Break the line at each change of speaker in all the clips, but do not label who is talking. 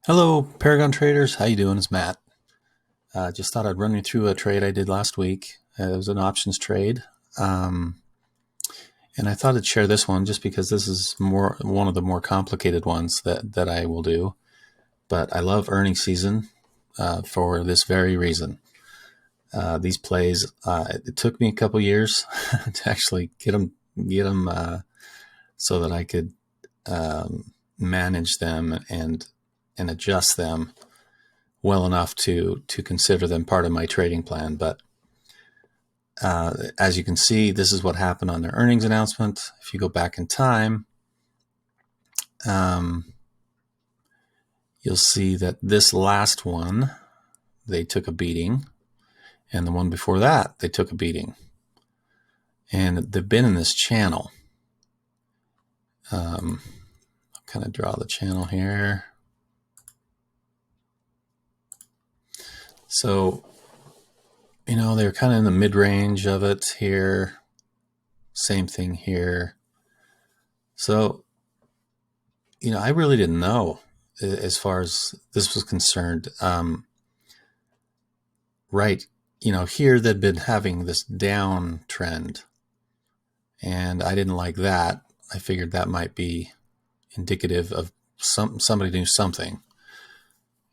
Hello, Paragon traders. How you doing? It's Matt. Just thought I'd run you through a trade I did last week. It was an options trade, um, and I thought I'd share this one just because this is one of the more complicated ones that I will do. But I love earnings season for this very reason. These plays, it took me a couple years to actually get them so that I could manage them and adjust them well enough to consider them part of my trading plan. But as you can see, this is what happened on their earnings announcement. If you go back in time, you'll see that this last one, they took a beating, and the one before that, they took a beating. And they've been in this channel. I'll kind of draw the channel here. So, they're kind of in the mid-range of it here. Same thing here. So, I really didn't know as far as this was concerned. Right, here they've been having this down trend, and I didn't like that. I figured that might be indicative of somebody doing something.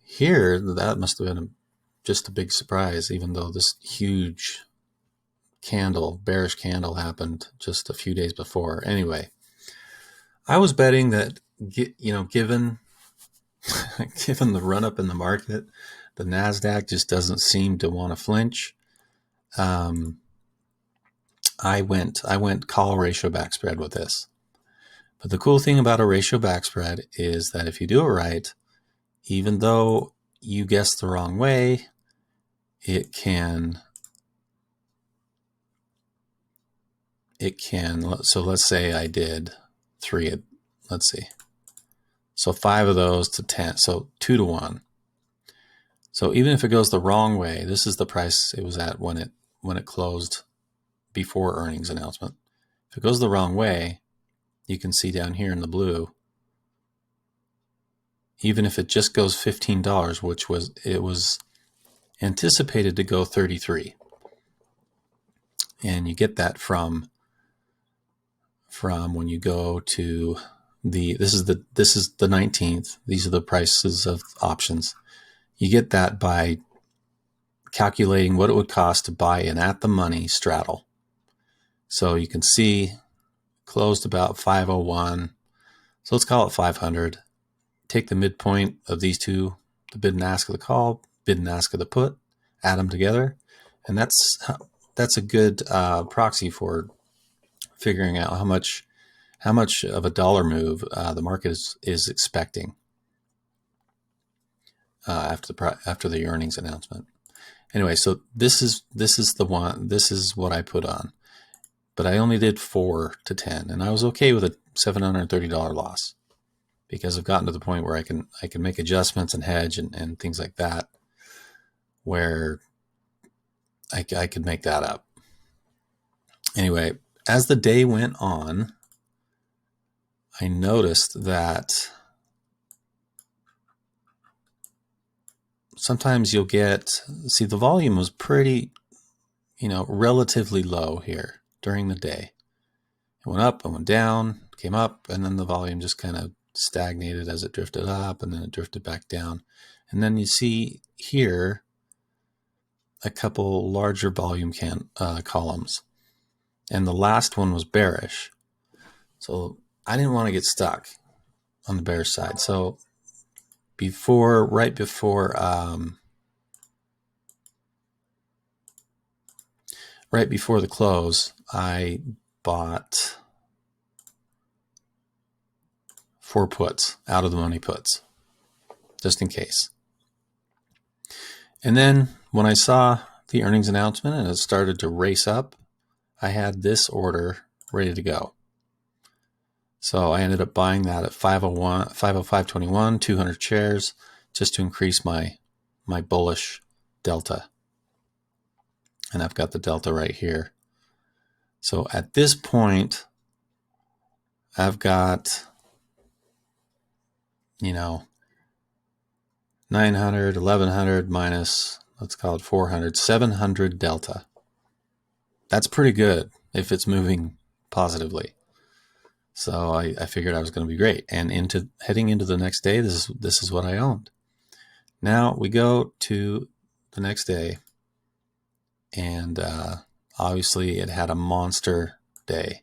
Here, that must have been just a big surprise, even though this huge bearish candle happened just a few days before. Anyway, I was betting that, given given the run up in the market, the NASDAQ just doesn't seem to want to flinch. I went call ratio backspread with this. But the cool thing about a ratio backspread is that if you do it right, even though you guess the wrong way, it can, so let's say I did 3, let's see. So 5 of those to 10, so 2 to 1. So even if it goes the wrong way, this is the price it was at when it closed before earnings announcement. If it goes the wrong way, you can see down here in the blue, even if it just goes $15, which it was anticipated to go 33. And you get that from when you go to this is the 19th. These are the prices of options. You get that by calculating what it would cost to buy an at the money straddle. So you can see closed about 501. So let's call it 500. Take the midpoint of these two, the bid and ask of the call, bid and ask of the put, add them together, and that's a good proxy for figuring out how much of a dollar move the market is expecting after the earnings announcement. Anyway, so this is the one. This is what I put on, but I only did 4 to 10, and I was okay with a $730 loss because I've gotten to the point where I can make adjustments and hedge and things like that, where I could make that up. Anyway, as the day went on, I noticed that sometimes you'll see the volume was pretty, relatively low here during the day. It went up and went down, came up, and then the volume just kind of stagnated as it drifted up, and then it drifted back down. And then you see here a couple larger volume columns. And the last one was bearish. So I didn't want to get stuck on the bearish side. So right before the close, I bought 4 puts out of the money puts, just in case. And then when I saw the earnings announcement and it started to race up, I had this order ready to go. So I ended up buying that at 505.21, 200 shares, just to increase my bullish delta. And I've got the delta right here. So at this point, I've got, 900, 1100 minus, let's call it 400, 700 delta. That's pretty good if it's moving positively. So I figured I was going to be great. And heading into the next day, this is what I owned. Now we go to the next day, and obviously it had a monster day.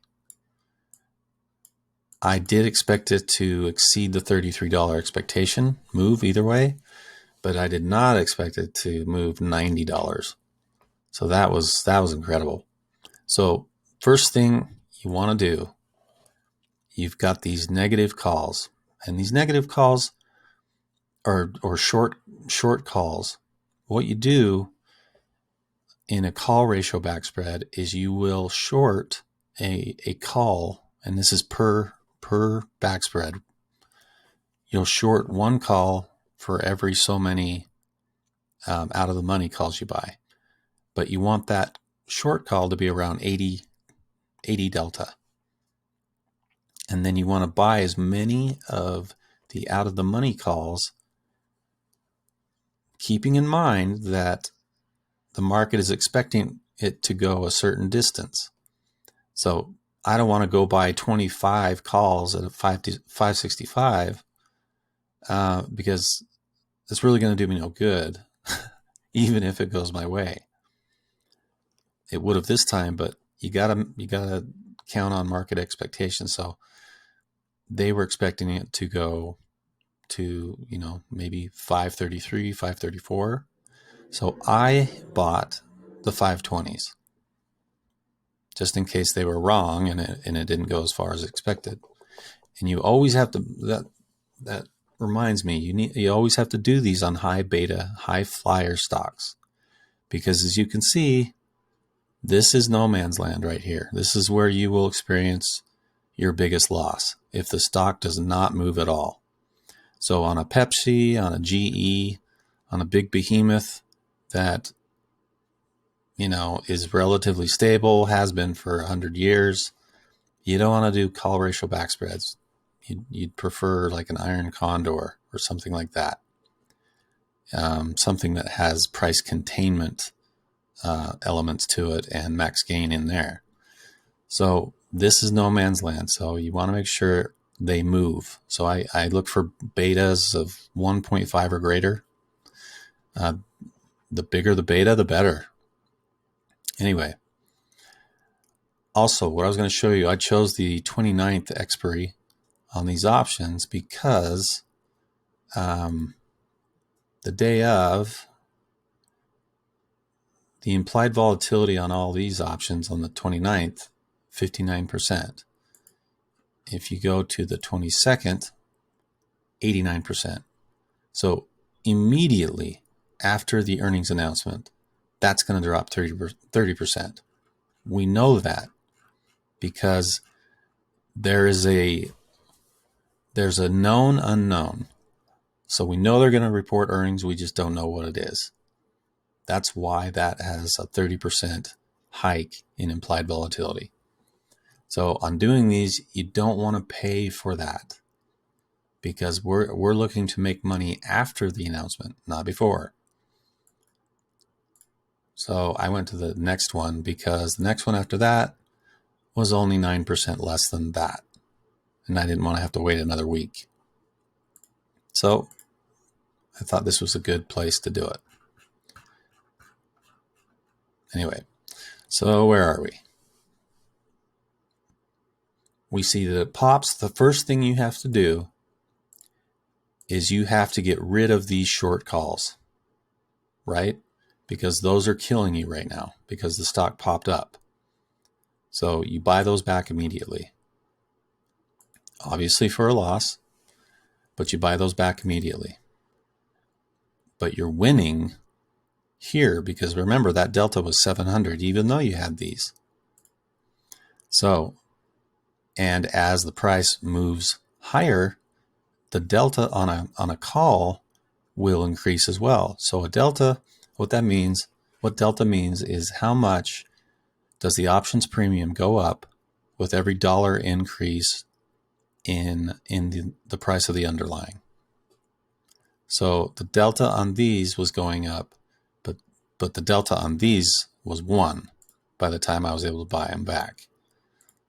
I did expect it to exceed the $33 expectation, move either way, but I did not expect it to move $90. So that was incredible. So first thing you want to do, you've got these negative calls, and these negative calls or short calls. What you do in a call ratio backspread is you will short a call, and this is per backspread. You'll short one call for every so many out of the money calls you buy, but you want that short call to be around 80 delta, and then you want to buy as many of the out of the money calls, keeping in mind that the market is expecting it to go a certain distance. So I don't want to go buy 25 calls at a 565 because it's really going to do me no good, even if it goes my way. It would have this time, but you gotta count on market expectations. So they were expecting it to go to, maybe 533, 534. So I bought the 520s just in case they were wrong and it didn't go as far as expected. And you always have to, that reminds me, you always have to do these on high beta, high flyer stocks, because as you can see, this is no man's land right here. This is where you will experience your biggest loss if the stock does not move at all. So on a Pepsi, on a GE, on a big behemoth that, is relatively stable, has been for 100 years, you don't want to do call ratio backspreads. You'd prefer like an iron condor or something like that. Something that has price containment elements to it and max gain in there. So this is no man's land. So you want to make sure they move. So I look for betas of 1.5 or greater. The bigger the beta, the better. Anyway, also what I was going to show you, I chose the 29th expiry on these options because the day of, the implied volatility on all these options on the 29th, 59%. If you go to the 22nd, 89%. So immediately after the earnings announcement, that's going to drop 30%. We know that because there's a known unknown. So we know they're going to report earnings. We just don't know what it is. That's why that has a 30% hike in implied volatility. So on doing these, you don't want to pay for that because we're looking to make money after the announcement, not before. So I went to the next one because the next one after that was only 9% less than that. And I didn't want to have to wait another week. So I thought this was a good place to do it. Anyway, so where are we? We see that it pops. The first thing you have to do is you have to get rid of these short calls, right? Because those are killing you right now because the stock popped up. So you buy those back immediately. Obviously for a loss, but you buy those back immediately. But you're winning here because remember that delta was 700 even though you had these. So, and as the price moves higher, the delta on a call will increase as well. So a delta, what delta means is how much does the options premium go up with every dollar increase in the price of the underlying. So the delta on these was going up, but the delta on these was 1 by the time I was able to buy them back.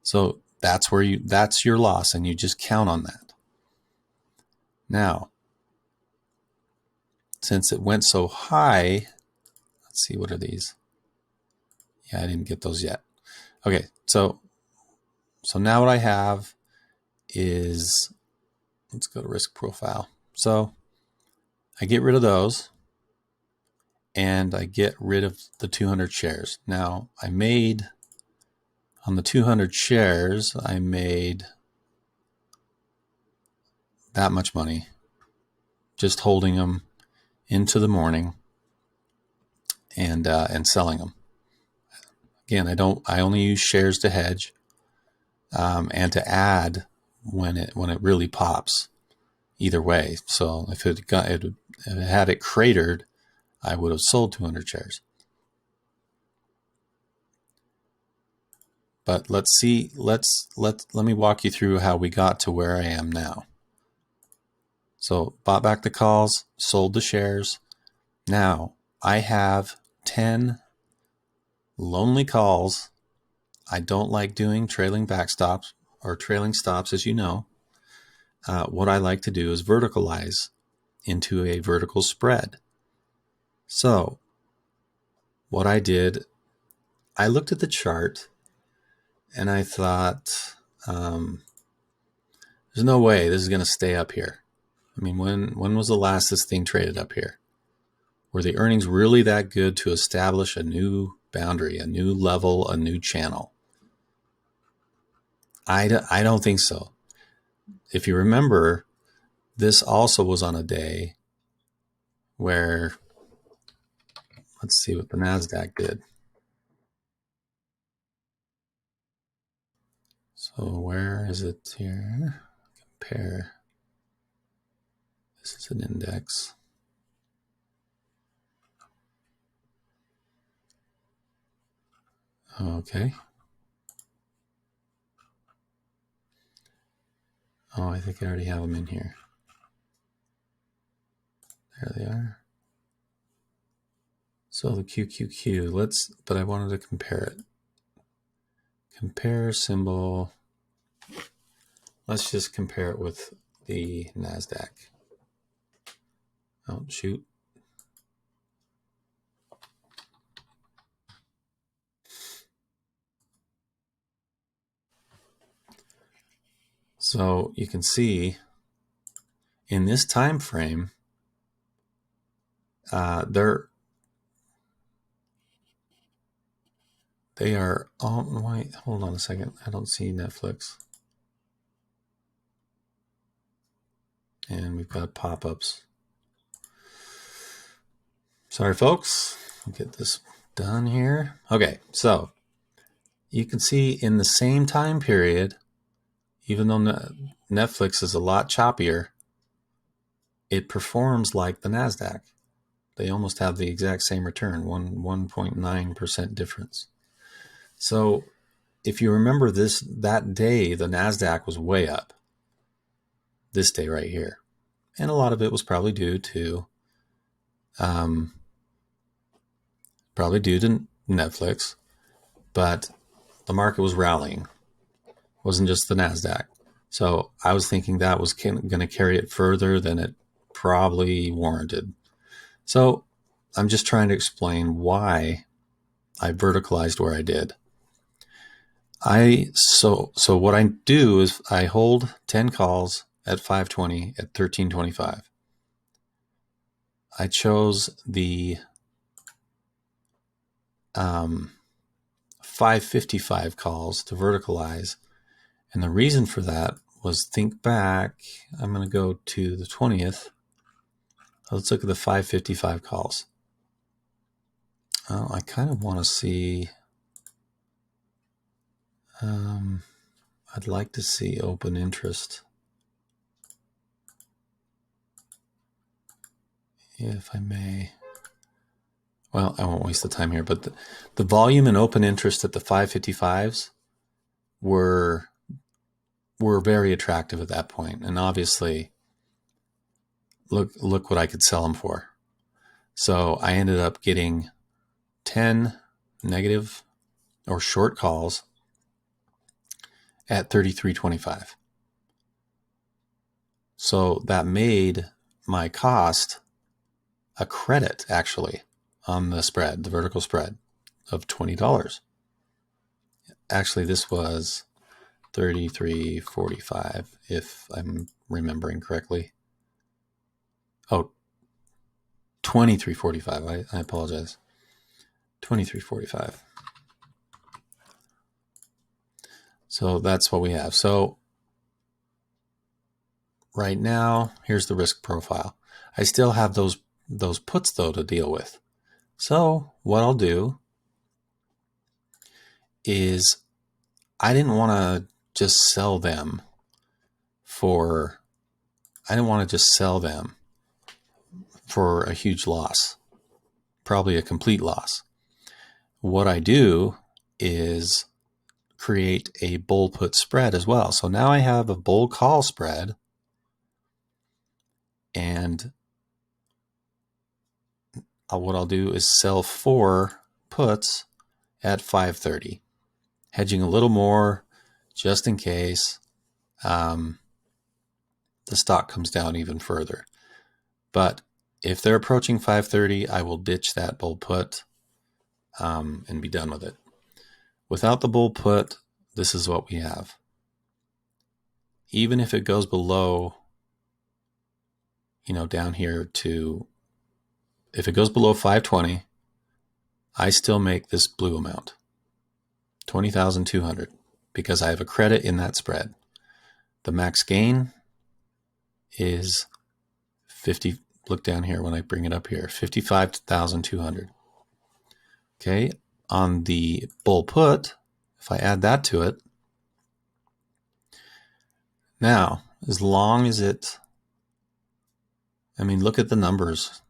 So that's your loss, and you just count on that. Now, since it went so high, let's see, what are these? Yeah, I didn't get those yet. Okay, so now what I have is, let's go to risk profile. So I get rid of those, and I get rid of the 200 shares. Now, I made, on the 200 shares, I made that much money just holding them into the morning and selling them. Again, I only use shares to hedge and to add when it really pops. Either way, so if it had it cratered, I would have sold 200 shares. But let me walk you through how we got to where I am now. So bought back the calls, sold the shares. Now I have 10 lonely calls. I don't like doing trailing backstops or trailing stops, as you know. What I like to do is verticalize into a vertical spread. So what I did, I looked at the chart and I thought, there's no way this is going to stay up here. I mean, when was the last this thing traded up here? Were the earnings really that good to establish a new boundary, a new level, a new channel? I don't think so. If you remember, this also was on a day where, let's see what the NASDAQ did. So where is it here? Compare. This is an index. Okay. Oh, I think I already have them in here. There they are. So the QQQ, but I wanted to compare it. Compare symbol. Let's just compare it with the NASDAQ. Oh, shoot. So you can see in this time frame, they are, oh, wait, hold on a second. I don't see Netflix. And we've got pop-ups. Sorry, folks. I'll get this done here. Okay, so you can see in the same time period, even though Netflix is a lot choppier, it performs like the NASDAQ. They almost have the exact same return, 1.9% difference. So if you remember that day, the NASDAQ was way up. This day right here. And a lot of it was probably due to Netflix, but the market was rallying. It wasn't just the NASDAQ. So I was thinking that was going to carry it further than it probably warranted. So I'm just trying to explain why I verticalized where I did. So what I do is I hold 10 calls at 520 at 13.25. I chose the 555 calls to verticalize. And the reason for that was, think back, I'm going to go to the 20th. Let's look at the 555 calls. I kind of want to see, I'd like to see open interest. If I may. Well, I won't waste the time here, but the volume and open interest at the 555s were very attractive at that point. And obviously, look what I could sell them for. So I ended up getting 10 negative or short calls at 33.25. So that made my cost a credit, actually, on the spread, the vertical spread, of $20. Actually, this was 33.45, if I'm remembering correctly. Oh, 23.45. I apologize. 23.45. So that's what we have. So right now, here's the risk profile. I still have those puts, though, to deal with. So what I'll do is I didn't want to just sell them for a huge loss, probably a complete loss. What I do is create a bull put spread as well. So now I have a bull call spread, and what I'll do is sell 4 puts at 5.30, hedging a little more just in case the stock comes down even further. But if they're approaching 5.30, I will ditch that bull put and be done with it. Without the bull put, this is what we have. Even if it goes below, down here if it goes below 520, I still make this blue amount, 20,200, because I have a credit in that spread. The max gain is 50. Look down here when I bring it up here, 55,200. Okay. On the bull put, if I add that to it, now, as long as look at the numbers.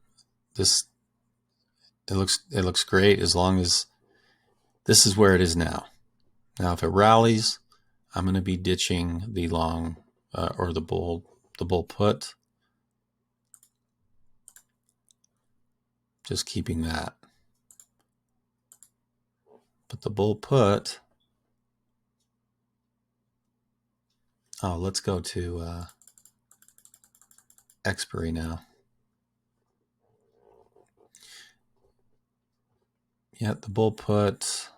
It looks great as long as this is where it is now. Now, if it rallies, I'm going to be ditching the long or the bull put. Just keeping that. But the bull put, let's go to expiry now. Yeah, the bull put,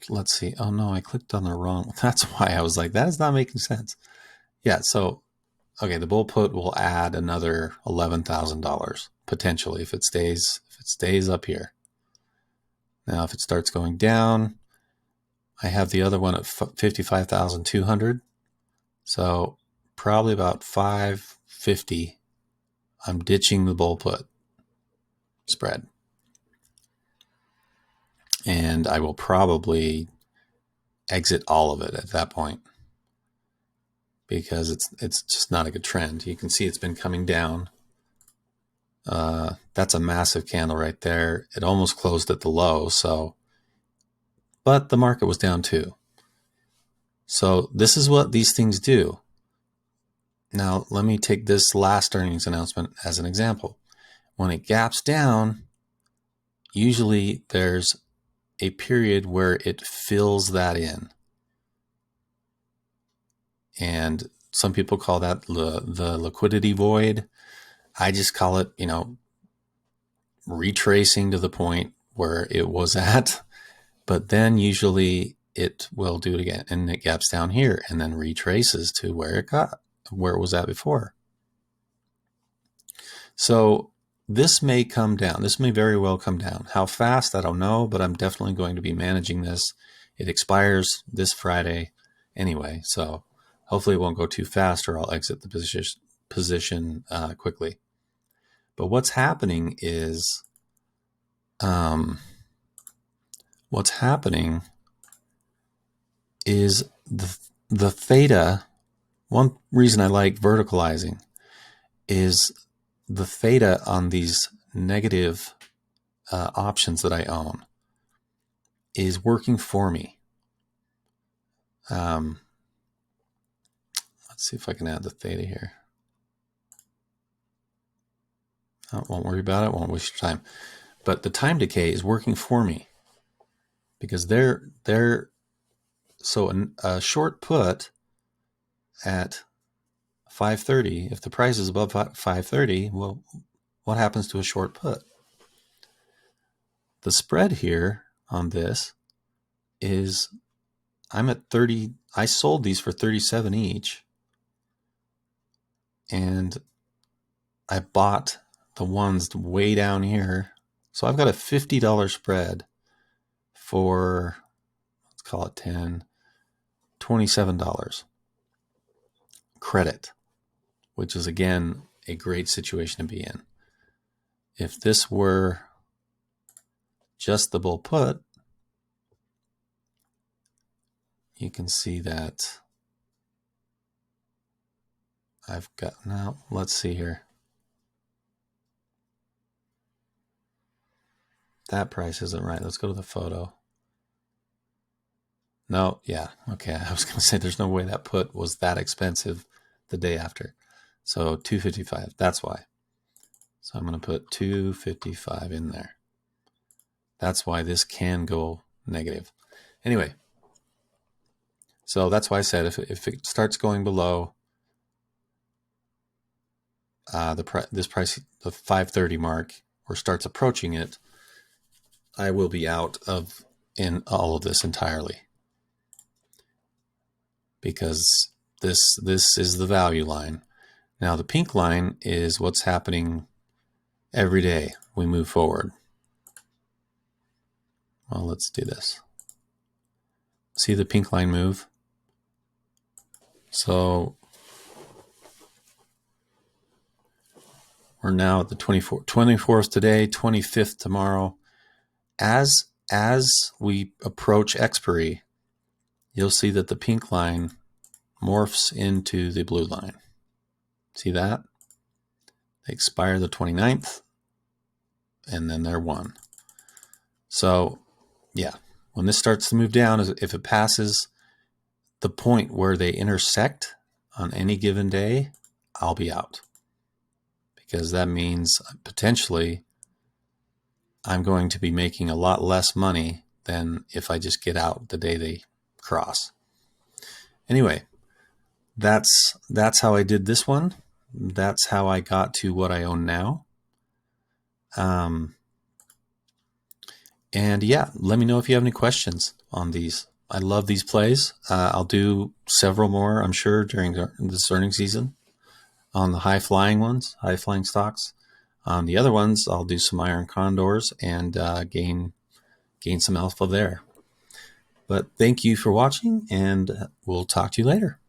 let's see. Oh no, I clicked on the wrong. That's why I was like, that is not making sense. Yeah, so, okay, the bull put will add another $11,000 potentially if it stays up here. Now, if it starts going down, I have the other one at 55,200. So probably about 550. I'm ditching the bull put spread. And I will probably exit all of it at that point because it's just not a good trend. You can see it's been coming down. That's a massive candle right there. It almost closed at the low, but the market was down too. So this is what these things do. Now, let me take this last earnings announcement as an example. When it gaps down, usually there's a period where it fills that in. And some people call that the liquidity void. I just call it, retracing to the point where it was at. But then usually it will do it again, and it gaps down here and then retraces to where it was at before. So this may come down. This may very well come down. How fast, I don't know, but I'm definitely going to be managing this. It expires this Friday anyway, so hopefully it won't go too fast or I'll exit the position quickly. But what's happening is the theta. One reason I like verticalizing is the theta on these negative options that I own is working for me. Let's see if I can add the theta here. Oh, won't worry about it. Won't waste your time. But the time decay is working for me because so a short put at 530. If the price is above 530, well, what happens to a short put? The spread here on this is I'm at 30. I sold these for 37 each, and I bought the ones way down here. So I've got a $50 spread for, let's call it 10, $27 credit, which is again a great situation to be in. If this were just the bull put, you can see that I've got, now let's see here. That price isn't right. Let's go to the photo. No, yeah, okay. I was going to say there's no way that put was that expensive the day after. So 255, that's why. So I'm going to put 255 in there. That's why this can go negative. Anyway, so that's why I said if it starts going below this price, the 530 mark, or starts approaching it, I will be out of in all of this entirely, because this is the value line. Now the pink line is what's happening every day we move forward. Well, let's do this. See the pink line move? So we're now at the 24th today, 25th tomorrow. As we approach expiry, you'll see that the pink line morphs into the blue line. See that? They expire the 29th, and then they're one. So, yeah, when this starts to move down, if it passes the point where they intersect on any given day, I'll be out. Because that means potentially I'm going to be making a lot less money than if I just get out the day they cross. Anyway, that's how I did this one. That's how I got to what I own now. And yeah, let me know if you have any questions on these. I love these plays. I'll do several more, I'm sure, during this earnings season on the high-flying ones, high-flying stocks. On the other ones, I'll do some iron condors and gain some alpha there. But thank you for watching, and we'll talk to you later.